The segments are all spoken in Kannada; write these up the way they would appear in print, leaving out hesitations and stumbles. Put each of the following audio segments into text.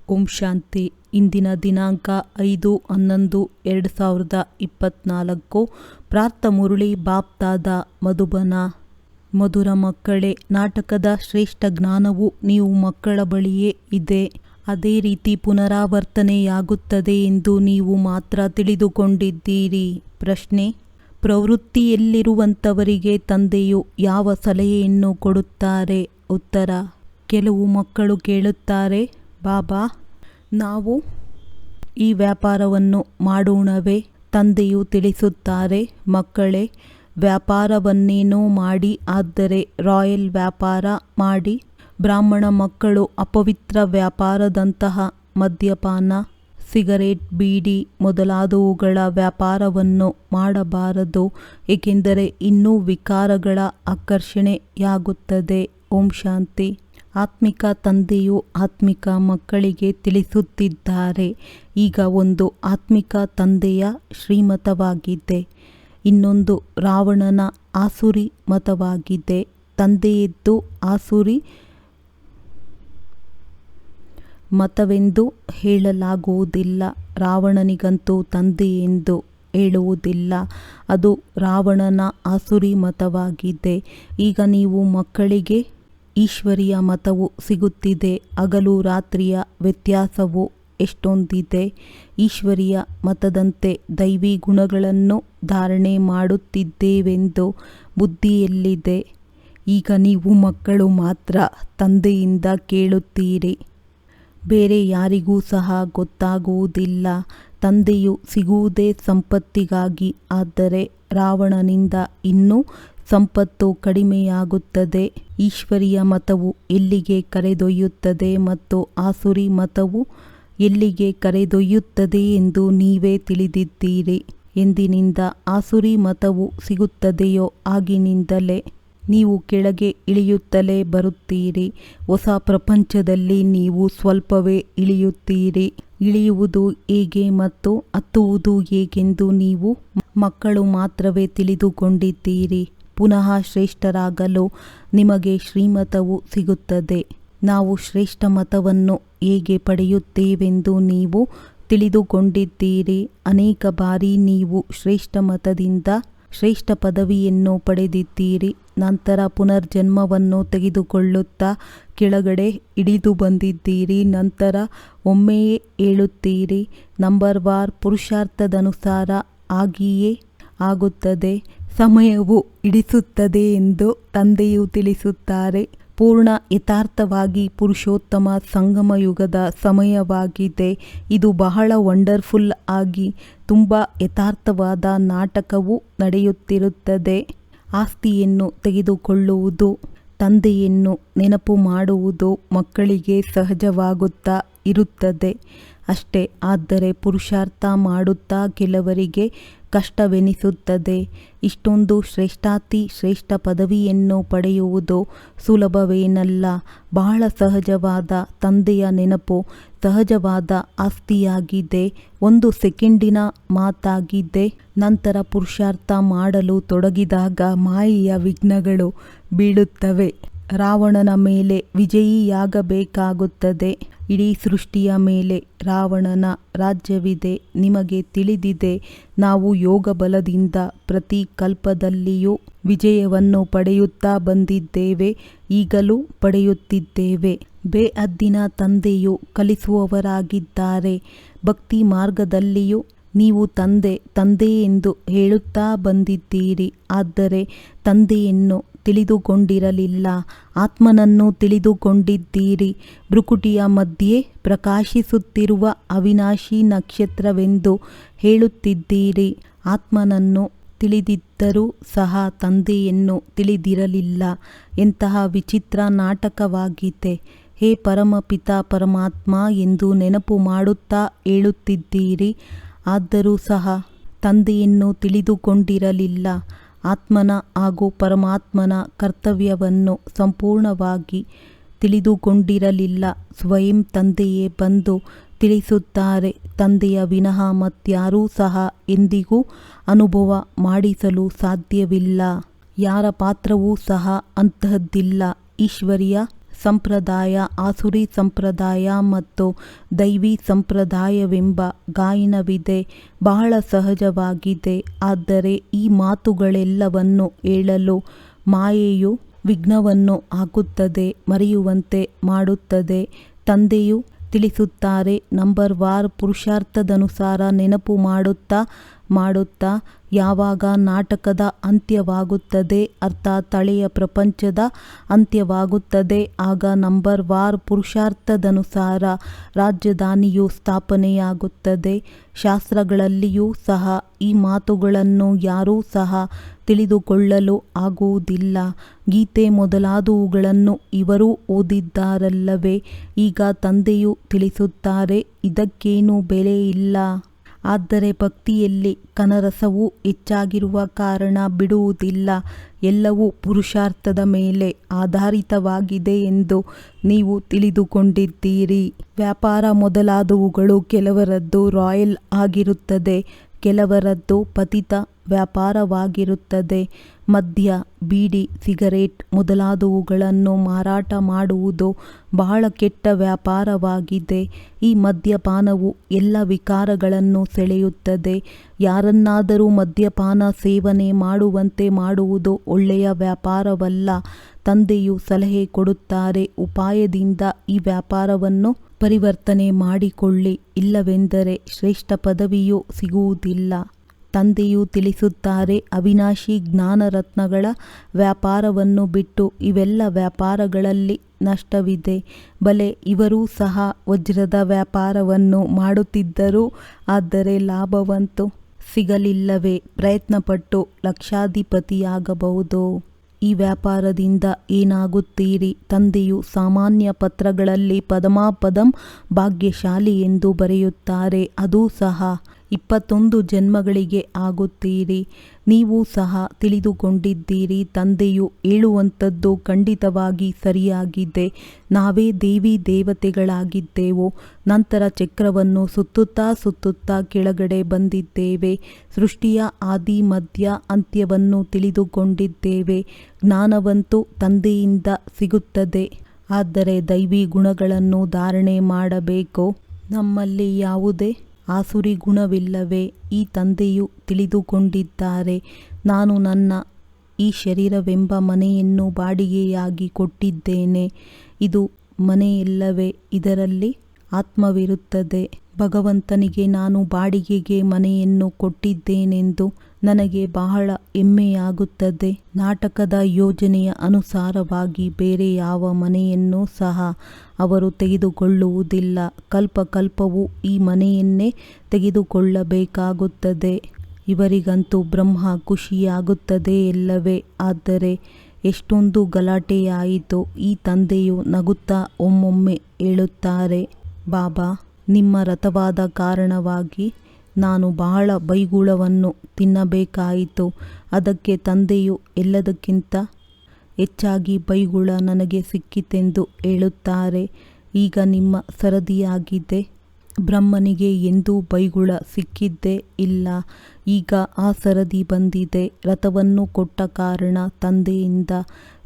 ಓಂ ಶಾಂತಿ. ಇಂದಿನ ದಿನಾಂಕ 5/11/2024. ಪ್ರಾರ್ಥ ಮುರಳಿ ಬಾಪ್ತಾದ ಮಧುಬನ. ಮಧುರ ಮಕ್ಕಳೇ, ನಾಟಕದ ಶ್ರೇಷ್ಠ ಜ್ಞಾನವು ನೀವು ಮಕ್ಕಳ ಬಳಿಯೇ ಇದೆ. ಅದೇ ರೀತಿ ಪುನರಾವರ್ತನೆಯಾಗುತ್ತದೆ ಎಂದು ನೀವು ಮಾತ್ರ ತಿಳಿದುಕೊಂಡಿದ್ದೀರಿ. ಪ್ರಶ್ನೆ: ಪ್ರವೃತ್ತಿಯಲ್ಲಿರುವಂಥವರಿಗೆ ತಂದೆಯು ಯಾವ ಸಲಹೆಯನ್ನು ಕೊಡುತ್ತಾರೆ? ಉತ್ತರ: ಕೆಲವು ಮಕ್ಕಳು ಕೇಳುತ್ತಾರೆ, ಬಾಬಾ, ನಾವು ಈ ವ್ಯಾಪಾರವನ್ನು ಮಾಡೋಣವೇ? ತಂದೆಯು ತಿಳಿಸುತ್ತಾರೆ, ಮಕ್ಕಳೇ, ವ್ಯಾಪಾರವನ್ನೇನೋ ಮಾಡಿ, ಆದರೆ ರಾಯಲ್ ವ್ಯಾಪಾರ ಮಾಡಿ. ಬ್ರಾಹ್ಮಣ ಮಕ್ಕಳು ಅಪವಿತ್ರ ವ್ಯಾಪಾರದಂತಹ ಮದ್ಯಪಾನ, ಸಿಗರೇಟ್, ಬೀಡಿ ಮೊದಲಾದವುಗಳ ವ್ಯಾಪಾರವನ್ನು ಮಾಡಬಾರದು, ಏಕೆಂದರೆ ಇನ್ನೂ ವಿಕಾರಗಳ ಆಕರ್ಷಣೆಯಾಗುತ್ತದೆ. ಓಂ ಶಾಂತಿ. ಆತ್ಮಿಕ ತಂದೆಯು ಆತ್ಮಿಕ ಮಕ್ಕಳಿಗೆ ತಿಳಿಸುತ್ತಿದ್ದಾರೆ. ಈಗ ಒಂದು ಆತ್ಮಿಕ ತಂದೆಯ ಶ್ರೀಮತವಾಗಿದೆ, ಇನ್ನೊಂದು ರಾವಣನ ಆಸುರಿ ಮತವಾಗಿದೆ. ತಂದೆಯದ್ದು ಆಸುರಿ ಮತವೆಂದು ಹೇಳಲಾಗುವುದಿಲ್ಲ. ರಾವಣನಿಗಂತೂ ತಂದೆ ಎಂದು ಹೇಳುವುದಿಲ್ಲ. ಅದು ರಾವಣನ ಆಸುರಿ ಮತವಾಗಿದೆ. ಈಗ ನೀವು ಮಕ್ಕಳಿಗೆ ಈಶ್ವರಿಯ ಮತವು ಸಿಗುತ್ತಿದೆ. ಹಗಲು ರಾತ್ರಿಯ ವ್ಯತ್ಯಾಸವು ಎಷ್ಟೊಂದಿದೆ. ಈಶ್ವರಿಯ ಮತದಂತೆ ದೈವಿ ಗುಣಗಳನ್ನು ಧಾರಣೆ ಮಾಡುತ್ತಿದ್ದೇವೆಂದು ಬುದ್ಧಿಯಲ್ಲಿದೆ. ಈಗ ನೀವು ಮಕ್ಕಳು ಮಾತ್ರ ತಂದೆಯಿಂದ ಕೇಳುತ್ತೀರಿ, ಬೇರೆ ಯಾರಿಗೂ ಸಹ ಗೊತ್ತಾಗುವುದಿಲ್ಲ. ತಂದೆಯು ಸಿಗುವುದೇ ಸಂಪತ್ತಿಗಾಗಿ. ಆದರೆ ರಾವಣನಿಂದ ಇನ್ನೂ ಸಂಪತ್ತು ಕಡಿಮೆಯಾಗುತ್ತದೆ. ಈಶ್ವರಿಯ ಮತವು ಎಲ್ಲಿಗೆ ಕರೆದೊಯ್ಯುತ್ತದೆ ಮತ್ತು ಆಸುರಿ ಮತವು ಎಲ್ಲಿಗೆ ಕರೆದೊಯ್ಯುತ್ತದೆ ಎಂದು ನೀವೇ ತಿಳಿದಿದ್ದೀರಿ. ಎಂದಿನಿಂದ ಆಸುರಿ ಮತವು ಸಿಗುತ್ತದೆಯೋ ಆಗಿನಿಂದಲೇ ನೀವು ಕೆಳಗೆ ಇಳಿಯುತ್ತಲೇ ಬರುತ್ತೀರಿ. ಹೊಸ ಪ್ರಪಂಚದಲ್ಲಿ ನೀವು ಸ್ವಲ್ಪವೇ ಇಳಿಯುತ್ತೀರಿ. ಇಳಿಯುವುದು ಹೇಗೆ ಮತ್ತು ಹತ್ತುವುದು ಹೇಗೆಂದು ನೀವು ಮಕ್ಕಳು ಮಾತ್ರವೇ ತಿಳಿದುಕೊಂಡಿದ್ದೀರಿ. ಪುನಃ ಶ್ರೇಷ್ಠರಾಗಲು ನಿಮಗೆ ಶ್ರೀಮತವು ಸಿಗುತ್ತದೆ. ನಾವು ಶ್ರೇಷ್ಠ ಮತವನ್ನು ಹೇಗೆ ಪಡೆಯುತ್ತೇವೆಂದು ನೀವು ತಿಳಿದುಕೊಂಡಿದ್ದೀರಿ. ಅನೇಕ ಬಾರಿ ನೀವು ಶ್ರೇಷ್ಠ ಮತದಿಂದ ಶ್ರೇಷ್ಠ ಪದವಿಯನ್ನು ಪಡೆದಿದ್ದೀರಿ. ನಂತರ ಪುನರ್ಜನ್ಮವನ್ನು ತೆಗೆದುಕೊಳ್ಳುತ್ತಾ ಕೆಳಗಡೆ ಇಳಿದು ಬಂದಿದ್ದೀರಿ. ನಂತರ ಒಮ್ಮೆಯೇ ಹೇಳುತ್ತೀರಿ. ನಂಬರ್ವಾರ್ ಪುರುಷಾರ್ಥದನುಸಾರ ಆಗಿಯೇ ಆಗುತ್ತದೆ. ಸಮಯವು ಹಿಡಿಸುತ್ತದೆ ಎಂದು ತಂದೆಯು ತಿಳಿಸುತ್ತಾರೆ. ಪೂರ್ಣ ಯಥಾರ್ಥವಾಗಿ ಪುರುಷೋತ್ತಮ ಸಂಗಮ ಯುಗದ ಸಮಯವಾಗಿದೆ. ಇದು ಬಹಳ ವಂಡರ್ಫುಲ್ ಆಗಿ ತುಂಬ ಯಥಾರ್ಥವಾದ ನಾಟಕವು ನಡೆಯುತ್ತಿರುತ್ತದೆ. ಆಸ್ತಿಯನ್ನು ತೆಗೆದುಕೊಳ್ಳುವುದು, ತಂದೆಯನ್ನು ನೆನಪು ಮಾಡುವುದು ಮಕ್ಕಳಿಗೆ ಸಹಜವಾಗುತ್ತಾ ಇರುತ್ತದೆ ಅಷ್ಟೇ. ಆದರೆ ಪುರುಷಾರ್ಥ ಮಾಡುತ್ತಾ ಕೆಲವರಿಗೆ ಕಷ್ಟವೆನಿಸುತ್ತದೆ. ಇಷ್ಟೊಂದು ಶ್ರೇಷ್ಠಾತಿ ಶ್ರೇಷ್ಠ ಪದವಿಯನ್ನು ಪಡೆಯುವುದು ಸುಲಭವೇನಲ್ಲ. ಬಹಳ ಸಹಜವಾದ ತಂದೆಯ ನೆನಪು ಸಹಜವಾದ ಆಸ್ತಿಯಾಗಿದೆ. 1 ಸೆಕೆಂಡಿನ ಮಾತಾಗಿದೆ. ನಂತರ ಪುರುಷಾರ್ಥ ಮಾಡಲು ತೊಡಗಿದಾಗ ಮಾಯೆಯ ವಿಘ್ನಗಳು ಬೀಳುತ್ತವೆ. ರಾವಣನ ಮೇಲೆ ವಿಜಯಿಯಾಗಬೇಕಾಗುತ್ತದೆ. ಇಡೀ ಸೃಷ್ಟಿಯ ಮೇಲೆ ರಾವಣನ ರಾಜ್ಯವಿದೆ. ನಿಮಗೆ ತಿಳಿದಿದೆ, ನಾವು ಯೋಗ ಬಲದಿಂದ ಪ್ರತಿ ಕಲ್ಪದಲ್ಲಿಯೂ ವಿಜಯವನ್ನು ಪಡೆಯುತ್ತಾ ಬಂದಿದ್ದೇವೆ, ಈಗಲೂ ಪಡೆಯುತ್ತಿದ್ದೇವೆ. ಬೇಅದ್ದಿನ ತಂದೆಯು ಕಲಿಸುವವರಾಗಿದ್ದಾರೆ. ಭಕ್ತಿ ಮಾರ್ಗದಲ್ಲಿಯೂ ನೀವು ತಂದೆ ತಂದೆ ಎಂದು ಹೇಳುತ್ತಾ ಬಂದಿದ್ದೀರಿ. ಆದರೆ ತಂದೆಯನ್ನು ತಿಳಿದುಕೊಂಡಿರಲಿಲ್ಲ, ಆತ್ಮನನ್ನು ತಿಳಿದುಕೊಂಡಿದ್ದೀರಿ. ಭ್ರುಕುಟಿಯ ಮಧ್ಯೆ ಪ್ರಕಾಶಿಸುತ್ತಿರುವ ಅವಿನಾಶಿ ನಕ್ಷತ್ರವೆಂದು ಹೇಳುತ್ತಿದ್ದೀರಿ. ಆತ್ಮನನ್ನು ತಿಳಿದಿದ್ದರೂ ಸಹ ತಂದೆಯನ್ನು ತಿಳಿದಿರಲಿಲ್ಲ. ಎಂತಹ ವಿಚಿತ್ರ ನಾಟಕವಾಗಿದೆ. ಹೇ ಪರಮಪಿತ ಪರಮಾತ್ಮ ಎಂದು ನೆನಪು ಮಾಡುತ್ತಾ ಹೇಳುತ್ತಿದ್ದೀರಿ. ಆದರೂ ಸಹ ತಂದೆಯನ್ನು ತಿಳಿದುಕೊಂಡಿರಲಿಲ್ಲ. ಆತ್ಮನ ಹಾಗೂ ಪರಮಾತ್ಮನ ಕರ್ತವ್ಯವನ್ನು ಸಂಪೂರ್ಣವಾಗಿ ತಿಳಿದುಕೊಂಡಿರಲಿಲ್ಲ. ಸ್ವಯಂ ತಂದೆಯೇ ಬಂದು ತಿಳಿಸುತ್ತಾರೆ. ತಂದೆಯ ವಿನಃ ಮತ್ಯಾರೂ ಸಹ ಎಂದಿಗೂ ಅನುಭವ ಮಾಡಿಸಲು ಸಾಧ್ಯವಿಲ್ಲ. ಯಾರ ಪಾತ್ರವೂ ಸಹ ಅಂತಹದ್ದಿಲ್ಲ. ಈಶ್ವರಿಯ ಸಂಪ್ರದಾಯ, ಆಸುರಿ ಸಂಪ್ರದಾಯ ಮತ್ತು ದೈವಿ ಸಂಪ್ರದಾಯವೆಂಬ ಗಾಯನವಿದೆ. ಬಹಳ ಸಹಜವಾಗಿದೆ. ಆದರೆ ಈ ಮಾತುಗಳೆಲ್ಲವನ್ನು ಹೇಳಲು ಮಾಯೆಯು ವಿಘ್ನವನ್ನು ಹಾಕುತ್ತದೆ, ಮರೆಯುವಂತೆ ಮಾಡುತ್ತದೆ. ತಂದೆಯು ತಿಳಿಸುತ್ತಾರೆ, ನಂಬರ್ ವಾರ್ ಪುರುಷಾರ್ಥದನುಸಾರ ನೆನಪು ಮಾಡುತ್ತಾ ಯಾವಾಗ ನಾಟಕದ ಅಂತ್ಯವಾಗುತ್ತದೆ, ಅರ್ಥಾತ್ ಹಳೆಯ ಪ್ರಪಂಚದ ಅಂತ್ಯವಾಗುತ್ತದೆ, ಆಗ ನಂಬರ್ ವಾರ್ ಪುರುಷಾರ್ಥದನುಸಾರ ರಾಜಧಾನಿಯು ಸ್ಥಾಪನೆಯಾಗುತ್ತದೆ. ಶಾಸ್ತ್ರಗಳಲ್ಲಿಯೂ ಸಹ ಈ ಮಾತುಗಳನ್ನು ಯಾರೂ ಸಹ ತಿಳಿದುಕೊಳ್ಳಲು ಆಗುವುದಿಲ್ಲ. ಗೀತೆ ಮೊದಲಾದವುಗಳನ್ನು ಇವರೂ ಓದಿದ್ದಾರಲ್ಲವೇ? ಈಗ ತಂದೆಯು ತಿಳಿಸುತ್ತಾರೆ, ಇದಕ್ಕೇನೂ ಬೆಲೆ ಇಲ್ಲ. ಆದರೆ ಭಕ್ತಿಯಲ್ಲಿ ಕನರಸವು ಹೆಚ್ಚಾಗಿರುವ ಕಾರಣ ಬಿಡುವುದಿಲ್ಲ. ಎಲ್ಲವೂ ಪುರುಷಾರ್ಥದ ಮೇಲೆ ಆಧಾರಿತವಾಗಿದೆ ಎಂದು ನೀವು ತಿಳಿದುಕೊಂಡಿದ್ದೀರಿ. ವ್ಯಾಪಾರ ಮೊದಲಾದವುಗಳು ಕೆಲವರದ್ದು ರಾಯಲ್ ಆಗಿರುತ್ತದೆ, ಕೆಲವರದ್ದು ಪತಿತ ವ್ಯಾಪಾರವಾಗಿರುತ್ತದೆ. ಮದ್ಯ, ಬೀಡಿ, ಸಿಗರೇಟ್ ಮೊದಲಾದವುಗಳನ್ನು ಮಾರಾಟ ಮಾಡುವುದು ಬಹಳ ಕೆಟ್ಟ ವ್ಯಾಪಾರವಾಗಿದೆ. ಈ ಮದ್ಯಪಾನವು ಎಲ್ಲ ವಿಕಾರಗಳನ್ನು ಸೆಳೆಯುತ್ತದೆ. ಯಾರನ್ನಾದರೂ ಮದ್ಯಪಾನ ಸೇವನೆ ಮಾಡುವಂತೆ ಮಾಡುವುದು ಒಳ್ಳೆಯ ವ್ಯಾಪಾರವಲ್ಲ. ತಂದೆಯು ಸಲಹೆ ಕೊಡುತ್ತಾರೆ, ಉಪಾಯದಿಂದ ಈ ವ್ಯಾಪಾರವನ್ನು ಪರಿವರ್ತನೆ ಮಾಡಿಕೊಳ್ಳಿ, ಇಲ್ಲವೆಂದರೆ ಶ್ರೇಷ್ಠ ಪದವಿಯೂ ಸಿಗುವುದಿಲ್ಲ. ತಂದೆಯು ತಿಳಿಸುತ್ತಾರೆ, ಅವಿನಾಶಿ ಜ್ಞಾನರತ್ನಗಳ ವ್ಯಾಪಾರವನ್ನು ಬಿಟ್ಟು ಇವೆಲ್ಲ ವ್ಯಾಪಾರಗಳಲ್ಲಿ ನಷ್ಟವಿದೆ. ಬಲೆ, ಇವರೂ ಸಹ ವಜ್ರದ ವ್ಯಾಪಾರವನ್ನು ಮಾಡುತ್ತಿದ್ದರು, ಆದರೆ ಲಾಭವಂತೂ ಸಿಗಲಿಲ್ಲವೇ? ಪ್ರಯತ್ನಪಟ್ಟು ಲಕ್ಷಾಧಿಪತಿಯಾಗಬಹುದು. ಈ ವ್ಯಾಪಾರದಿಂದ ಏನಾಗುತ್ತೀರಿ? ತಂದೆಯು ಸಾಮಾನ್ಯ ಪತ್ರಗಳಲ್ಲಿ ಪದಮಾಪದಂ ಭಾಗ್ಯಶಾಲಿ ಎಂದು ಬರೆಯುತ್ತಾರೆ. ಅದೂ ಸಹ 21 ಜನ್ಮಗಳಿಗೆ ಆಗುತ್ತೀರಿ. ನೀವು ಸಹ ತಿಳಿದುಕೊಂಡಿದ್ದೀರಿ. ತಂದೆಯು ಹೇಳುವಂಥದ್ದು ಖಂಡಿತವಾಗಿ ಸರಿಯಾಗಿದೆ. ನಾವೇ ದೇವಿ ದೇವತೆಗಳಾಗಿದ್ದೆವು, ನಂತರ ಚಕ್ರವನ್ನು ಸುತ್ತುತ್ತಾ ಕೆಳಗಡೆ ಬಂದಿದ್ದೇವೆ. ಸೃಷ್ಟಿಯ ಆದಿ ಮಧ್ಯ ಅಂತ್ಯವನ್ನು ತಿಳಿದುಕೊಂಡಿದ್ದೇವೆ. ಜ್ಞಾನವಂತೂ ತಂದೆಯಿಂದ ಸಿಗುತ್ತದೆ, ಆದರೆ ದೈವಿ ಗುಣಗಳನ್ನು ಧಾರಣೆ ಮಾಡಬೇಕು. ನಮ್ಮಲ್ಲಿ ಯಾವುದೇ ಆಸುರಿ ಗುಣವಿಲ್ಲವೇ? ಈ ತಂದೆಯು ತಿಳಿದುಕೊಂಡಿದ್ದಾರೆ. ನಾನು ನನ್ನ ಈ ಶರೀರವೆಂಬ ಮನೆಯನ್ನು ಬಾಡಿಗೆಯಾಗಿ ಕೊಟ್ಟಿದ್ದೇನೆ. ಇದು ಮನೆಯಲ್ಲವೇ? ಇದರಲ್ಲಿ ಆತ್ಮವಿರುತ್ತದೆ. ಭಗವಂತನಿಗೆ ನಾನು ಬಾಡಿಗೆಗೆ ಮನೆಯನ್ನು ಕೊಟ್ಟಿದ್ದೇನೆಂದು ನನಗೆ ಬಹಳ ಹೆಮ್ಮೆಯಾಗುತ್ತದೆ. ನಾಟಕದ ಯೋಜನೆಯ ಅನುಸಾರವಾಗಿ ಬೇರೆ ಯಾವ ಮನೆಯನ್ನೂ ಸಹ ಅವರು ತೆಗೆದುಕೊಳ್ಳುವುದಿಲ್ಲ. ಕಲ್ಪಕಲ್ಪವೂ ಈ ಮನೆಯನ್ನೇ ತೆಗೆದುಕೊಳ್ಳಬೇಕಾಗುತ್ತದೆ. ಇವರಿಗಂತೂ ಬ್ರಹ್ಮ ಖುಷಿಯಾಗುತ್ತದೆ ಎಲ್ಲವೇ? ಆದರೆ ಎಷ್ಟೊಂದು ಗಲಾಟೆಯಾಯಿತು. ಈ ತಂದೆಯು ನಗುತ್ತಾ ಒಮ್ಮೊಮ್ಮೆ ಹೇಳುತ್ತಾರೆ, ಬಾಬಾ, ನಿಮ್ಮ ರಥವಾದ ಕಾರಣವಾಗಿ ನಾನು ಬಹಳ ಬೈಗುಳವನ್ನು ತಿನ್ನಬೇಕಾಯಿತು. ಅದಕ್ಕೆ ತಂದೆಯು ಎಲ್ಲದಕ್ಕಿಂತ ಹೆಚ್ಚಾಗಿ ಬೈಗುಳ ನನಗೆ ಸಿಕ್ಕಿತೆಂದು ಹೇಳುತ್ತಾರೆ. ಈಗ ನಿಮ್ಮ ಸರದಿಯಾಗಿದೆ. ಬ್ರಹ್ಮನಿಗೆ ಎಂದೂ ಬೈಗುಳ ಸಿಕ್ಕಿದ್ದೇ ಇಲ್ಲ. ಈಗ ಆ ಸರದಿ ಬಂದಿದೆ. ರಥವನ್ನು ಕೊಟ್ಟ ಕಾರಣ ತಂದೆಯಿಂದ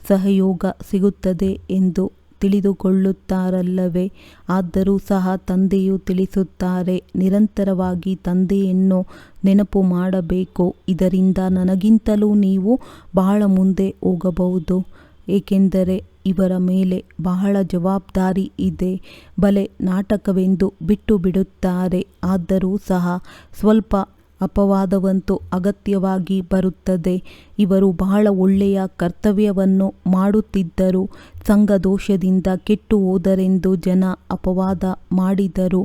ಸಹಯೋಗ ಸಿಗುತ್ತದೆ ಎಂದು ತಿಳಿದುಕೊಳ್ಳುತ್ತಾರಲ್ಲವೇ? ಆದರೂ ಸಹ ತಂದೆಯು ತಿಳಿಸುತ್ತಾರೆ, ನಿರಂತರವಾಗಿ ತಂದೆಯನ್ನು ನೆನಪು ಮಾಡಬೇಕು. ಇದರಿಂದ ನನಗಿಂತಲೂ ನೀವು ಬಹಳ ಮುಂದೆ ಹೋಗಬಹುದು. ಏಕೆಂದರೆ ಇವರ ಮೇಲೆ ಬಹಳ ಜವಾಬ್ದಾರಿ ಇದೆ. ಬಲೆ, ನಾಟಕವೆಂದು ಬಿಟ್ಟು ಬಿಡುತ್ತಾರೆ. ಆದರೂ ಸಹ ಸ್ವಲ್ಪ ಅಪವಾದವಂತೂ ಅಗತ್ಯವಾಗಿ ಬರುತ್ತದೆ. ಇವರು ಬಹಳ ಒಳ್ಳೆಯ ಕರ್ತವ್ಯವನ್ನು ಮಾಡುತ್ತಿದ್ದರು. ಸಂಘದೋಷದಿಂದ ಕೆಟ್ಟು ಹೋದರೆಂದು ಜನ ಅಪವಾದ ಮಾಡಿದರು.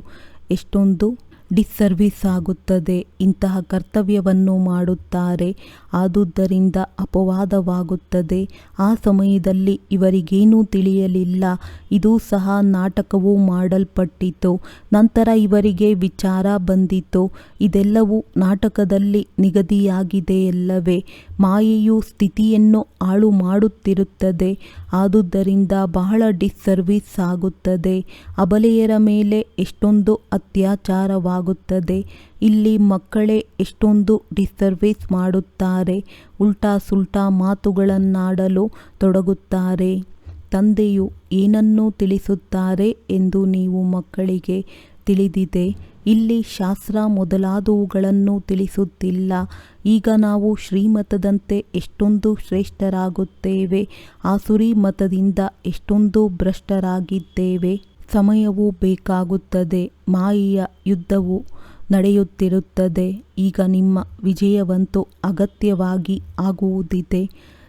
ಎಷ್ಟೊಂದು ಡಿಸ್ಸರ್ವಿಸ್ ಆಗುತ್ತದೆ. ಇಂತಹ ಕರ್ತವ್ಯವನ್ನು ಮಾಡುತ್ತಾರೆ, ಆದುದರಿಂದ ಅಪವಾದವಾಗುತ್ತದೆ. ಆ ಸಮಯದಲ್ಲಿ ಇವರಿಗೇನೂ ತಿಳಿಯಲಿಲ್ಲ. ಇದೂ ಸಹ ನಾಟಕವೂ ಮಾಡಲ್ಪಟ್ಟಿತು. ನಂತರ ಇವರಿಗೆ ವಿಚಾರ ಬಂದಿತು, ಇದೆಲ್ಲವೂ ನಾಟಕದಲ್ಲಿ ನಿಗದಿಯಾಗಿದೆಯಲ್ಲವೇ? ಮಾಯೆಯು ಸ್ಥಿತಿಯನ್ನು ಹಾಳು ಮಾಡುತ್ತಿರುತ್ತದೆ. ಆದುದರಿಂದ ಬಹಳ ಡಿಸ್ಸರ್ವಿಸ್ ಆಗುತ್ತದೆ. ಅಬಲೆಯರ ಮೇಲೆ ಎಷ್ಟೊಂದು ಅತ್ಯಾಚಾರವಾಗುತ್ತದೆ. ಇಲ್ಲಿ ಮಕ್ಕಳೇ ಎಷ್ಟೊಂದು ಡಿಸ್ಸರ್ವಿಸ್ ಮಾಡುತ್ತಾರೆ. ಉಲ್ಟಾ ಸುಲ್ಟಾ ಮಾತುಗಳನ್ನಾಡಲು ತೊಡಗುತ್ತಾರೆ. ತಂದೆಯು ಏನನ್ನು ತಿಳಿಸುತ್ತಾರೆ ಎಂದು ನೀವು ಮಕ್ಕಳಿಗೆ ತಿಳಿದಿದೆ. ಇಲ್ಲಿ ಶಾಸ್ತ್ರ ಮೊದಲಾದವುಗಳನ್ನು ತಿಳಿಸುತ್ತಿಲ್ಲ. ಈಗ ನಾವು ಶ್ರೀಮತದಂತೆ ಎಷ್ಟೊಂದು ಶ್ರೇಷ್ಠರಾಗುತ್ತೇವೆ, ಆಸುರಿ ಮತದಿಂದ ಎಷ್ಟೊಂದು ಭ್ರಷ್ಟರಾಗಿದ್ದೇವೆ. ಸಮಯವೂ ಬೇಕಾಗುತ್ತದೆ, ಮಾಯೆಯ ಯುದ್ಧವು ನಡೆಯುತ್ತಿರುತ್ತದೆ. ಈಗ ನಿಮ್ಮ ವಿಜಯವಂತೂ ಅಗತ್ಯವಾಗಿ ಆಗುವುದಿದೆ.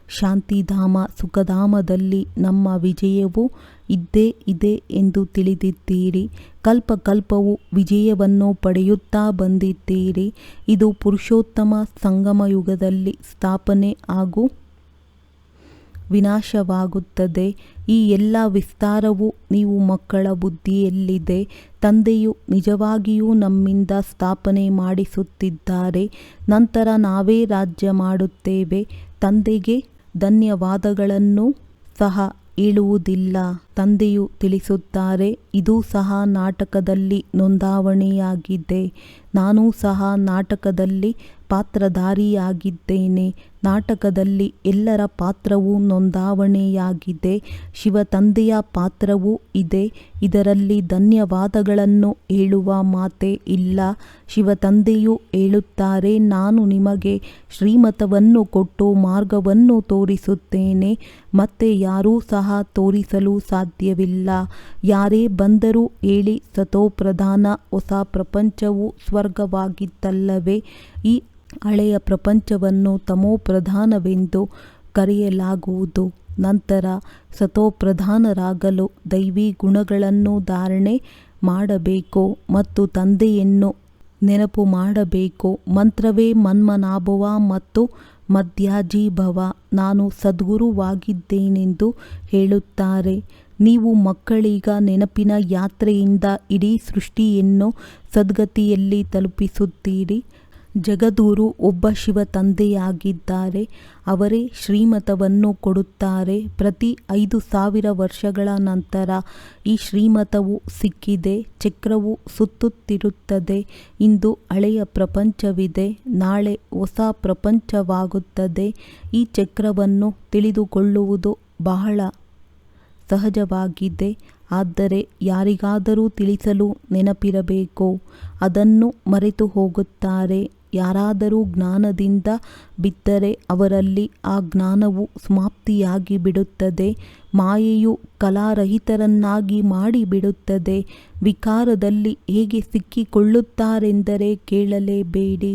ಶಾಂತಿಧಾಮ ಸುಖಧಾಮದಲ್ಲಿ ನಮ್ಮ ವಿಜಯವು ಇದ್ದೇ ಇದೆ ಎಂದು ತಿಳಿದಿದ್ದೀರಿ. ಕಲ್ಪಕಲ್ಪವು ವಿಜಯವನ್ನು ಪಡೆಯುತ್ತಾ ಬಂದಿದ್ದೀರಿ. ಇದು ಪುರುಷೋತ್ತಮ ಸಂಗಮಯುಗದಲ್ಲಿ ಸ್ಥಾಪನೆ ಹಾಗೂ ವಿನಾಶವಾಗುತ್ತದೆ. ಈ ಎಲ್ಲ ವಿಸ್ತಾರವು ನೀವು ಮಕ್ಕಳ ಬುದ್ಧಿಯಲ್ಲಿದೆ. ತಂದೆಯು ನಿಜವಾಗಿಯೂ ನಮ್ಮಿಂದ ಸ್ಥಾಪನೆ ಮಾಡಿಸುತ್ತಿದ್ದಾರೆ. ನಂತರ ನಾವೇ ರಾಜ್ಯ ಮಾಡುತ್ತೇವೆ. ತಂದೆಗೆ ಧನ್ಯವಾದಗಳನ್ನು ಸಹ ಹೇಳುವುದಿಲ್ಲ. ತಂದೆಯು ತಿಳಿಸುತ್ತಾರೆ, ಇದೂ ಸಹ ನಾಟಕದಲ್ಲಿ ನೋಂದಾವಣೆಯಾಗಿದೆ. ನಾನೂ ಸಹ ನಾಟಕದಲ್ಲಿ ಪಾತ್ರಧಾರಿಯಾಗಿದ್ದೇನೆ. ನಾಟಕದಲ್ಲಿ ಎಲ್ಲರ ಪಾತ್ರವೂ ನೋಂದಾವಣೆಯಾಗಿದೆ. ಶಿವ ತಂದೆಯ ಪಾತ್ರವೂ ಇದೆ. ಇದರಲ್ಲಿ ಧನ್ಯವಾದಗಳನ್ನು ಹೇಳುವ ಮಾತೇ ಇಲ್ಲ. ಶಿವ ತಂದೆಯು ಹೇಳುತ್ತಾರೆ, ನಾನು ನಿಮಗೆ ಶ್ರೀಮತವನ್ನು ಕೊಟ್ಟು ಮಾರ್ಗವನ್ನು ತೋರಿಸುತ್ತೇನೆ. ಮತ್ತೆ ಯಾರೂ ಸಹ ತೋರಿಸಲು ಸಾಧ್ಯವಿಲ್ಲ. ಯಾರೇ ಬಂದರೂ ಹೇಳಿ, ಸತೋಪ್ರಧಾನ ಹೊಸ ಪ್ರಪಂಚವು ಸ್ವರ್ಗವಾಗಿತ್ತಲ್ಲವೇ? ಈ ಹಳೆಯ ಪ್ರಪಂಚವನ್ನು ತಮೋಪ್ರಧಾನವೆಂದು ಕರೆಯಲಾಗುವುದು. ನಂತರ ಸತೋಪ್ರಧಾನರಾಗಲು ದೈವಿ ಗುಣಗಳನ್ನು ಧಾರಣೆ ಮಾಡಬೇಕು ಮತ್ತು ತಂದೆಯನ್ನು ನೆನಪು ಮಾಡಬೇಕು. ಮಂತ್ರವೇ ಮನ್ಮನಾಭವ ಮತ್ತು ಮಧ್ಯಾಜೀಭವ. ನಾನು ಸದ್ಗುರುವಾಗಿದ್ದೇನೆಂದು ಹೇಳುತ್ತಾರೆ. ನೀವು ಮಕ್ಕಳೀಗ ನೆನಪಿನ ಯಾತ್ರೆಯಿಂದ ಇಡೀ ಸೃಷ್ಟಿಯನ್ನು ಸದ್ಗತಿಯಲ್ಲಿ ತಲುಪಿಸುತ್ತೀರಿ. ಜಗದ್ಗುರು ಒಬ್ಬ ಶಿವ ತಂದೆಯಾಗಿದ್ದಾರೆ. ಅವರೇ ಶ್ರೀಮತವನ್ನು ಕೊಡುತ್ತಾರೆ. ಪ್ರತಿ 5000 ವರ್ಷಗಳ ನಂತರ ಈ ಶ್ರೀಮತವು ಸಿಕ್ಕಿದೆ. ಚಕ್ರವು ಸುತ್ತುತ್ತಿರುತ್ತದೆ. ಇಂದು ಹಳೆಯ ಪ್ರಪಂಚವಿದೆ, ನಾಳೆ ಹೊಸ ಪ್ರಪಂಚವಾಗುತ್ತದೆ. ಈ ಚಕ್ರವನ್ನು ತಿಳಿದುಕೊಳ್ಳುವುದು ಬಹಳ ಸಹಜವಾಗಿದೆ. ಆದರೆ ಯಾರಿಗಾದರೂ ತಿಳಿಸಲು ನೆನಪಿರಬೇಕು. ಅದನ್ನು ಮರೆತು ಹೋಗುತ್ತಾರೆ. ಯಾರಾದರೂ ಜ್ಞಾನದಿಂದ ಬಿದ್ದರೆ ಅವರಲ್ಲಿ ಆ ಜ್ಞಾನವು ಸಮಾಪ್ತಿಯಾಗಿ ಬಿಡುತ್ತದೆ. ಮಾಯೆಯು ಕಲಾರಹಿತರನ್ನಾಗಿ ಮಾಡಿಬಿಡುತ್ತದೆ. ವಿಕಾರದಲ್ಲಿ ಹೇಗೆ ಸಿಕ್ಕಿಕೊಳ್ಳುತ್ತಾರೆಂದರೆ ಕೇಳಲೇಬೇಡಿ.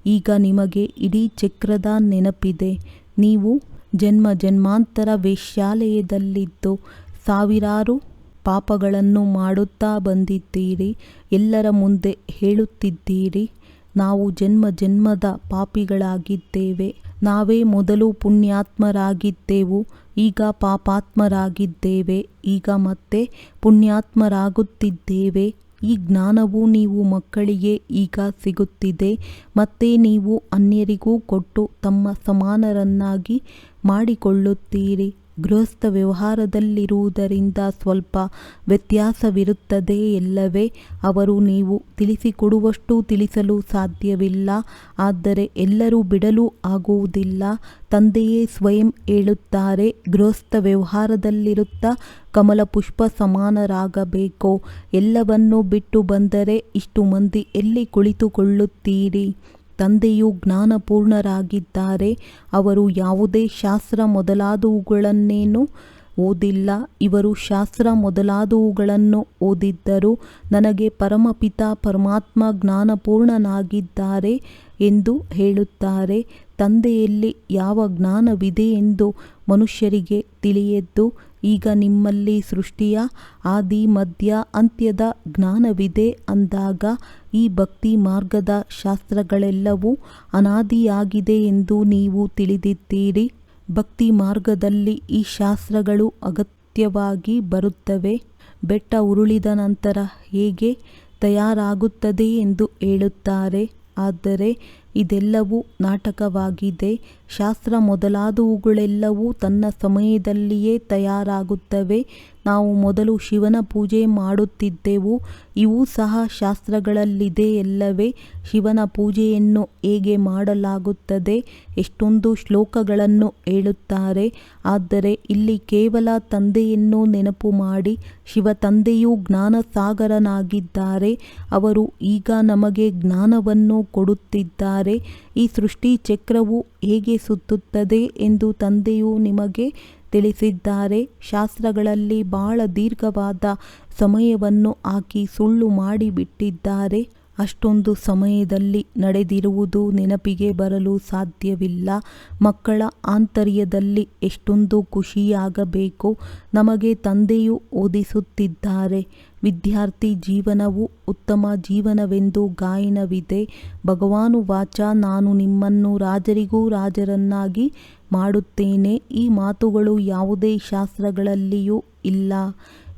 ಈಗ ನಿಮಗೆ ಇಡೀ ಚಕ್ರದ ನೆನಪಿದೆ. ನೀವು ಜನ್ಮ ಜನ್ಮಾಂತರ ವೇಶ್ಯಾಲಯದಲ್ಲಿದ್ದು ಸಾವಿರಾರು ಪಾಪಗಳನ್ನು ಮಾಡುತ್ತಾ ಬಂದಿದ್ದೀರಿ. ಎಲ್ಲರ ಮುಂದೆ ಹೇಳುತ್ತಿದ್ದೀರಿ, ನಾವು ಜನ್ಮ ಜನ್ಮದ ಪಾಪಿಗಳಾಗಿದ್ದೇವೆ. ನಾವೇ ಮೊದಲು ಪುಣ್ಯಾತ್ಮರಾಗಿದ್ದೆವು, ಈಗ ಪಾಪಾತ್ಮರಾಗಿದ್ದೇವೆ. ಈಗ ಮತ್ತೆ ಪುಣ್ಯಾತ್ಮರಾಗುತ್ತಿದ್ದೇವೆ. ಈ ಜ್ಞಾನವು ನೀವು ಮಕ್ಕಳಿಗೆ ಈಗ ಸಿಗುತ್ತಿದೆ. ಮತ್ತೆ ನೀವು ಅನ್ಯರಿಗೂ ಕೊಟ್ಟು ತಮ್ಮ ಸಮಾನರನ್ನಾಗಿ ಮಾಡಿಕೊಳ್ಳುತ್ತೀರಿ. ಗೃಹಸ್ಥ ವ್ಯವಹಾರದಲ್ಲಿರುವುದರಿಂದ ಸ್ವಲ್ಪ ವ್ಯತ್ಯಾಸವಿರುತ್ತದೆ ಎಲ್ಲವೇ. ಅವರು ನೀವು ತಿಳಿಸಿಕೊಡುವಷ್ಟು ತಿಳಿಸಲು ಸಾಧ್ಯವಿಲ್ಲ. ಆದರೆ ಎಲ್ಲರೂ ಬಿಡಲು ಆಗುವುದಿಲ್ಲ. ತಂದೆಯೇ ಸ್ವಯಂ ಹೇಳುತ್ತಾರೆ, ಗೃಹಸ್ಥ ವ್ಯವಹಾರದಲ್ಲಿರುತ್ತಾ ಕಮಲ ಪುಷ್ಪ ಸಮಾನರಾಗಬೇಕು. ಎಲ್ಲವನ್ನೂ ಬಿಟ್ಟು ಬಂದರೆ ಇಷ್ಟು ಮಂದಿ ಎಲ್ಲಿ ಕುಳಿತುಕೊಳ್ಳುತ್ತೀರಿ? ತಂದೆಯು ಜ್ಞಾನಪೂರ್ಣರಾಗಿದ್ದಾರೆ. ಅವರು ಯಾವುದೇ ಶಾಸ್ತ್ರ ಮೊದಲಾದವುಗಳನ್ನೇನೂ ಓದಿಲ್ಲ. ಇವರು ಶಾಸ್ತ್ರ ಮೊದಲಾದವುಗಳನ್ನು ಓದಿದ್ದರೂ ನನಗೆ ಪರಮಪಿತ ಪರಮಾತ್ಮ ಜ್ಞಾನಪೂರ್ಣನಾಗಿದ್ದಾರೆ ಎಂದು ಹೇಳುತ್ತಾರೆ. ತಂದೆಯಲ್ಲಿ ಯಾವ ಜ್ಞಾನವಿದೆ ಎಂದು ಮನುಷ್ಯರಿಗೆ ತಿಳಿಯದ್ದು. ಈಗ ನಿಮ್ಮಲ್ಲಿ ಸೃಷ್ಟಿಯ ಆದಿ ಮಧ್ಯ ಅಂತ್ಯದ ಜ್ಞಾನವಿದೆ ಅಂದಾಗ ಈ ಭಕ್ತಿ ಮಾರ್ಗದ ಶಾಸ್ತ್ರಗಳೆಲ್ಲವೂ ಅನಾದಿಯಾಗಿದೆ ಎಂದು ನೀವು ತಿಳಿದಿದ್ದೀರಿ. ಭಕ್ತಿ ಮಾರ್ಗದಲ್ಲಿ ಈ ಶಾಸ್ತ್ರಗಳು ಅಗತ್ಯವಾಗಿ ಬರುತ್ತವೆ. ಬೆಟ್ಟ ಉರುಳಿದ ನಂತರ ಹೇಗೆ ತಯಾರಾಗುತ್ತದೆ ಎಂದು ಹೇಳುತ್ತಾರೆ. ಆದರೆ ಇದೆಲ್ಲವೂ ನಾಟಕವಾಗಿದೆ. ಶಾಸ್ತ್ರ ಮೊದಲಾದವುಗಳೆಲ್ಲವೂ ತನ್ನ ಸಮಯದಲ್ಲಿಯೇ ತಯಾರಾಗುತ್ತವೆ. ನಾವು ಮೊದಲು ಶಿವನ ಪೂಜೆ ಮಾಡುತ್ತಿದ್ದೆವು. ಇವೂ ಸಹ ಶಾಸ್ತ್ರಗಳಲ್ಲಿದೆಯಲ್ಲವೇ? ಶಿವನ ಪೂಜೆಯನ್ನು ಹೇಗೆ ಮಾಡಲಾಗುತ್ತದೆ? ಎಷ್ಟೊಂದು ಶ್ಲೋಕಗಳನ್ನು ಹೇಳುತ್ತಾರೆ. ಆದರೆ ಇಲ್ಲಿ ಕೇವಲ ತಂದೆಯನ್ನು ನೆನಪು ಮಾಡಿ. ಶಿವ ತಂದೆಯು ಜ್ಞಾನಸಾಗರನಾಗಿದ್ದಾರೆ. ಅವರು ಈಗ ನಮಗೆ ಜ್ಞಾನವನ್ನು ಕೊಡುತ್ತಿದ್ದಾರೆ. ಈ ಸೃಷ್ಟಿ ಚಕ್ರವು ಹೇಗೆ ಸುತ್ತುತ್ತದೆ ಎಂದು ತಂದೆಯು ನಿಮಗೆ ತಿಳಿಸಿದ್ದಾರೆ. ಶಾಸ್ತ್ರಗಳಲ್ಲಿ ಬಹಳ ದೀರ್ಘವಾದ ಸಮಯವನ್ನು ಹಾಕಿ ಸುಳ್ಳು ಮಾಡಿಬಿಟ್ಟಿದ್ದಾರೆ. ಅಷ್ಟೊಂದು ಸಮಯದಲ್ಲಿ ನಡೆದಿರುವುದು ನೆನಪಿಗೆ ಬರಲು ಸಾಧ್ಯವಿಲ್ಲ. ಮಕ್ಕಳ ಆಂತರ್ಯದಲ್ಲಿ ಎಷ್ಟೊಂದು ಖುಷಿಯಾಗಬೇಕು. ನಮಗೆ ತಂದೆಯು ಓದಿಸುತ್ತಿದ್ದಾರೆ. ವಿದ್ಯಾರ್ಥಿ ಜೀವನವು ಉತ್ತಮ ಜೀವನವೆಂದು ಗಾಯನವಿದೆ. ಭಗವಾನುವಾಚ, ನಾನು ನಿಮ್ಮನ್ನು ರಾಜರಿಗೂ ರಾಜರನ್ನಾಗಿ ಮಾಡುತ್ತೇನೆ. ಈ ಮಾತುಗಳು ಯಾವುದೇ ಶಾಸ್ತ್ರಗಳಲ್ಲಿಯೂ ಇಲ್ಲ.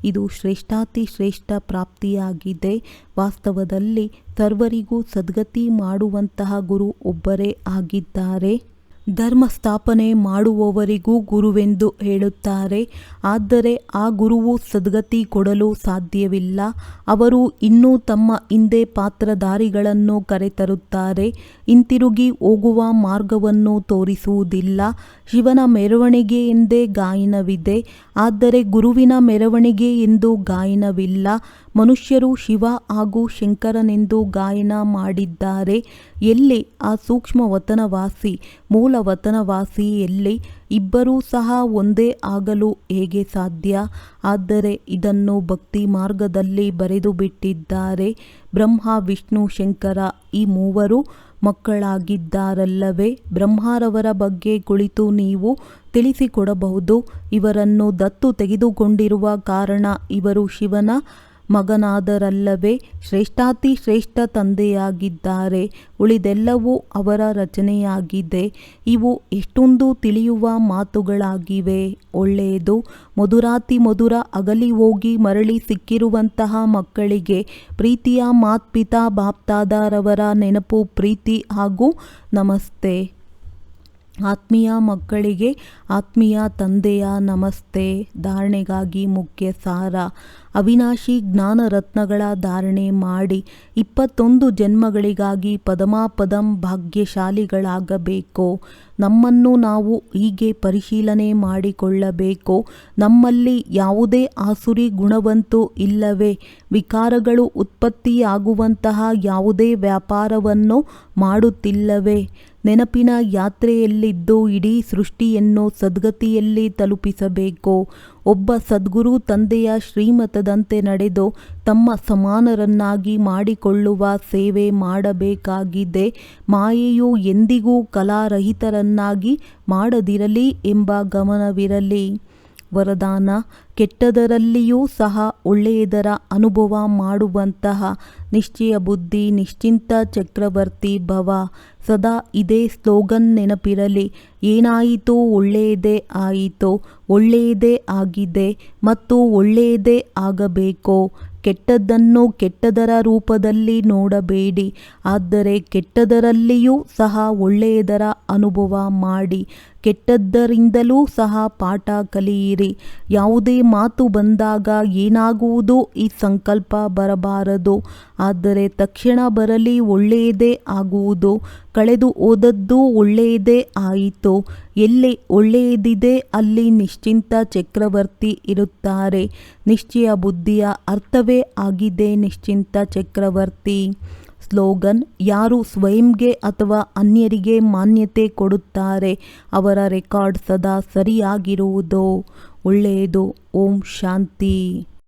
ಇದು ಶ್ರೇಷ್ಠಾತಿ ಶ್ರೇಷ್ಠ ಪ್ರಾಪ್ತಿಯಾಗಿದೆ. ವಾಸ್ತವದಲ್ಲಿ ಸರ್ವರಿಗೂ ಸದ್ಗತಿ ಮಾಡುವಂತಹ ಗುರು ಒಬ್ಬರೇ ಆಗಿದ್ದಾರೆ. ಧರ್ಮ ಸ್ಥಾಪನೆ ಮಾಡುವವರಿಗೂ ಗುರುವೆಂದು ಹೇಳುತ್ತಾರೆ. ಆದರೆ ಆ ಗುರುವು ಸದ್ಗತಿ ಕೊಡಲು ಸಾಧ್ಯವಿಲ್ಲ. ಅವರು ಇನ್ನೂ ತಮ್ಮ ಹಿಂದೆ ಪಾತ್ರಧಾರಿಗಳನ್ನು ಕರೆತರುತ್ತಾರೆ. ಹಿಂತಿರುಗಿ ಹೋಗುವ ಮಾರ್ಗವನ್ನು ತೋರಿಸುವುದಿಲ್ಲ. ಶಿವನ ಮೆರವಣಿಗೆ ಎಂದೇ ಗಾಯನವಿದೆ. ಆದರೆ ಗುರುವಿನ ಮೆರವಣಿಗೆ ಎಂದು ಗಾಯನವಿಲ್ಲ. ಮನುಷ್ಯರು ಶಿವ ಹಾಗೂ ಶಂಕರನೆಂದು ಗಾಯನ ಮಾಡಿದ್ದಾರೆ. ಎಲ್ಲಿ ಆ ಸೂಕ್ಷ್ಮ ವತನವಾಸಿ, ಮೂಲ ವತನವಾಸಿ ಎಲ್ಲಿ? ಇಬ್ಬರೂ ಸಹ ಒಂದೇ ಆಗಲು ಹೇಗೆ ಸಾಧ್ಯ? ಆದರೆ ಇದನ್ನು ಭಕ್ತಿ ಮಾರ್ಗದಲ್ಲಿ ಬರೆದು ಬಿಟ್ಟಿದ್ದಾರೆ. ಬ್ರಹ್ಮ, ವಿಷ್ಣು, ಶಂಕರ ಈ ಮೂವರು ಮಕ್ಕಳಾಗಿದ್ದಾರಲ್ಲವೇ? ಬ್ರಹ್ಮರವರ ಬಗ್ಗೆ ಕುಳಿತು ನೀವು ತಿಳಿಸಿಕೊಡಬಹುದು. ಇವರನ್ನು ದತ್ತು ತೆಗೆದುಕೊಂಡಿರುವ ಕಾರಣ ಇವರು ಶಿವನ ಮಗನಾದರಲ್ಲವೇ? ಶ್ರೇಷ್ಠಾತಿ ಶ್ರೇಷ್ಠ ತಂದೆಯಾಗಿದ್ದಾರೆ. ಉಳಿದೆಲ್ಲವೂ ಅವರ ರಚನೆಯಾಗಿದೆ. ಇವು ಎಷ್ಟೊಂದು ತಿಳಿಯುವ ಮಾತುಗಳಾಗಿವೆ. ಒಳ್ಳೆಯದು. ಮಧುರಾತಿ ಮಧುರ ಅಗಲಿ ಹೋಗಿ ಮರಳಿ ಸಿಕ್ಕಿರುವಂತಹ ಮಕ್ಕಳಿಗೆ ಪ್ರೀತಿಯ ಮಾತ್ಪಿತಾ ಬಾಪ್ದಾದರವರ ನೆನಪು, ಪ್ರೀತಿ ಹಾಗೂ ನಮಸ್ತೆ. ಆತ್ಮೀಯ ಮಕ್ಕಳಿಗೆ ಆತ್ಮೀಯ ತಂದೆಯ ನಮಸ್ತೆ. ಧಾರಣೆಗಾಗಿ ಮುಖ್ಯ ಸಾರ: ಅವಿನಾಶಿ ಜ್ಞಾನ ರತ್ನಗಳ ಧಾರಣೆ ಮಾಡಿ 21 ಜನ್ಮಗಳಿಗಾಗಿ ಪದಮಾಪದಂ ಭಾಗ್ಯಶಾಲಿಗಳಾಗಬೇಕು. ನಮ್ಮನ್ನು ನಾವು ಹೀಗೆ ಪರಿಶೀಲನೆ ಮಾಡಿಕೊಳ್ಳಬೇಕು. ನಮ್ಮಲ್ಲಿ ಯಾವುದೇ ಆಸುರಿ ಗುಣವಂತೂ ಇಲ್ಲವೇ? ವಿಕಾರಗಳು ಉತ್ಪತ್ತಿಯಾಗುವಂತಹ ಯಾವುದೇ ವ್ಯಾಪಾರವನ್ನು ಮಾಡುತ್ತಿಲ್ಲವೇ? ನೆನಪಿನ ಯಾತ್ರೆಯಲ್ಲಿದ್ದು ಇಡೀ ಸೃಷ್ಟಿಯನ್ನು ಸದ್ಗತಿಯಲ್ಲಿ ತಲುಪಿಸಬೇಕು. ಒಬ್ಬ ಸದ್ಗುರು ತಂದೆಯ ಶ್ರೀಮತದಂತೆ ನಡೆದು ತಮ್ಮ ಸಮಾನರನ್ನಾಗಿ ಮಾಡಿಕೊಳ್ಳುವ ಸೇವೆ ಮಾಡಬೇಕಾಗಿದೆ. ಮಾಯೆಯು ಎಂದಿಗೂ ಕಲಾರಹಿತರನ್ನಾಗಿ ಮಾಡದಿರಲಿ ಎಂಬ ಗಮನವಿರಲಿ. ವರದಾನ: ಕೆಟ್ಟದರಲ್ಲಿಯೂ ಸಹ ಒಳ್ಳೆಯದರ ಅನುಭವ ಮಾಡುವಂತಹ ನಿಶ್ಚಯ ಬುದ್ಧಿ, ನಿಶ್ಚಿಂತ ಚಕ್ರವರ್ತಿ ಭವ. ಸದಾ ಇದೇ ಸ್ಲೋಗನ್ ನೆನಪಿರಲಿ. ಏನಾಯಿತು? ಒಳ್ಳೆಯದೇ ಆಯಿತು, ಒಳ್ಳೆಯದೇ ಆಗಿದೆ ಮತ್ತು ಒಳ್ಳೆಯದೇ ಆಗಬೇಕು. ಕೆಟ್ಟದ್ದನ್ನು ಕೆಟ್ಟದರ ರೂಪದಲ್ಲಿ ನೋಡಬೇಡಿ. ಆದರೆ ಕೆಟ್ಟದರಲ್ಲಿಯೂ ಸಹ ಒಳ್ಳೆಯದರ ಅನುಭವ ಮಾಡಿ. ಕೆಟ್ಟದ್ದರಿಂದಲೂ ಸಹ ಪಾಠ ಕಲಿಯಿರಿ. ಯಾವುದೇ ಮಾತು ಬಂದಾಗ ಏನಾಗುವುದು ಈ ಸಂಕಲ್ಪ ಬರಬಾರದು. ಆದರೆ ತಕ್ಷಣ ಬರಲಿ, ಒಳ್ಳೆಯದೇ ಆಗುವುದು. ಕಳೆದು ಹೋದದ್ದು ಒಳ್ಳೆಯದೇ ಆಯಿತು. ಎಲ್ಲಿ ಒಳ್ಳೆಯದಿದೆ ಅಲ್ಲಿ ನಿಶ್ಚಿಂತ ಚಕ್ರವರ್ತಿ ಇರುತ್ತಾರೆ. ನಿಶ್ಚಯ ಬುದ್ಧಿಯ ಅರ್ಥವೇ ಆಗಿದೆ ನಿಶ್ಚಿಂತ ಚಕ್ರವರ್ತಿ. ಸ್ಲೋಗನ್: ಯಾರು ಸ್ವಯಂಗೆ ಅಥವಾ ಅನ್ಯರಿಗೆ ಮಾನ್ಯತೆ ಕೊಡುತ್ತಾರೆ ಅವರ ರೆಕಾರ್ಡ್ ಸದಾ ಸರಿಯಾಗಿರುವುದು. ಒಳ್ಳೆಯದು. ಓಂ ಶಾಂತಿ.